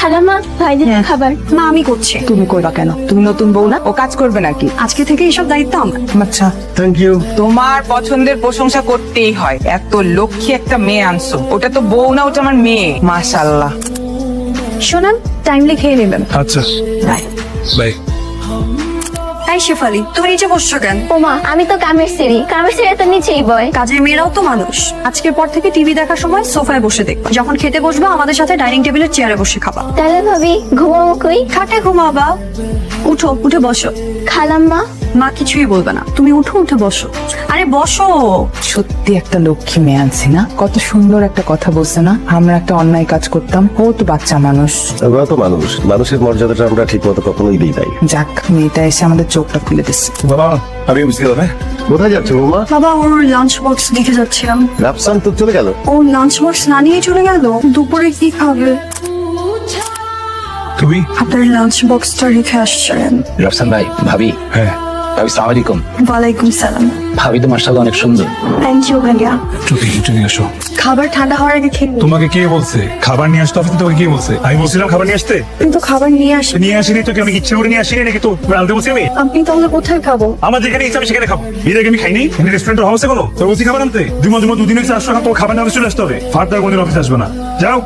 খালাম্মা ভাইদের খাবার। মা আমি করছি। তুমি করবা কেন? তুমি নতুন বউ না, ও কাজ করবে নাকি? আজকে থেকে এইসব দায়িত্ব আমার। আচ্ছা, থ্যাংক ইউ। তোমার পছন্দের প্রশংসা করতেই হয়। এত লক্ষ্মী একটা মেয়ে আনছো, ওটা তো বউ না, ওটা আমার মেয়ে। মাশাআল্লাহ। শোনান, টাইমলি খেয়ে নেবেন। আচ্ছা বাই। বাই। এই শেফালি, তুমি নিচে বসছো কেন? ওমা আমি তো কামের সিঁড়ি, কামের সিঁড়ি তো নিচেই বয়। কাজের মেয়েরাও তো মানুষ। আজকের পর থেকে টিভি দেখার সময় সোফায় বসে দেখবা, যখন খেতে বসবা আমাদের সাথে ডাইনিং টেবিলের চেয়ারে বসে খাবা। তাহলে ভাবি ঘুমাবো কই? খাটে ঘুমাবা। উঠো, উঠে বসো। খালাম্মা মা কিছুই বলবে না, তুমি উঠো, উঠে বসো। আরে বসো। সত্যি একটা লক্ষ্মী মেয়ে আনছি না? কত সুন্দর একটা কথা বলছে না, আমরা একটা অন্যায় কাজ করতাম, ও তো বাচ্চা মানুষ। আমরা তো মানুষ, মানুষের মর্যাদাটা আমরা ঠিক মতো কখনোই দিই নাই। যাক, মেয়েটা এসে আমাদের চোখটা খুলে দিচ্ছে। বাবা আমি বুঝতে পারবে কোথায় যাচ্ছে বৌমা? বাবা ওর লাঞ্চ বক্স দেখে যাচ্ছিলাম। রাফসান তো চলে গেল। ও লাঞ্চ বক্স না নিয়ে চলে গেল। দুপুরে কি খাবে? তুমি? আপনার লাঞ্চ বক্সটা রেখে আসছেন। রাফসান ভাই, ভাবি। হ্যাঁ। ভাবি সালাম আলাইকুম। ওয়ালাইকুম সালাম। ভাবি তো মাশাআল্লাহ অনেক সুন্দর। থ্যাংক ইউ ভাইয়া। একটু নিয়ে আসো। খাবার ঠান্ডা হওয়ার আগে খেয়ে নিন। তোমাকে কে বলছে খাবার নিয়ে আসতে? অফিসে তোমাকে কে বলছে? আমি বলছিলাম খাবার নিয়ে আসতে। কিন্তু খাবার নিয়ে আসেন। নিয়ে আসিনি তো, কি আমি ইচ্ছে করে নিয়ে আসিনি নাকি? তো আনতে বলছি আমি। আপনি তাহলে কোথায় খাবো? আমার যেখানে ইচ্ছা আমি সেখানে খাবো। এর আগে আমি খাইনি। এখানে রেস্টুরেন্টের হাউসে কোনো তো বলছি খাবার আনতে। দুদিন 2 দিন হচ্ছে আসছো, তোমার খাবার না চলে আসতে হবে। ফার্দার কোনদিন অফিসে আসবে না, যাও।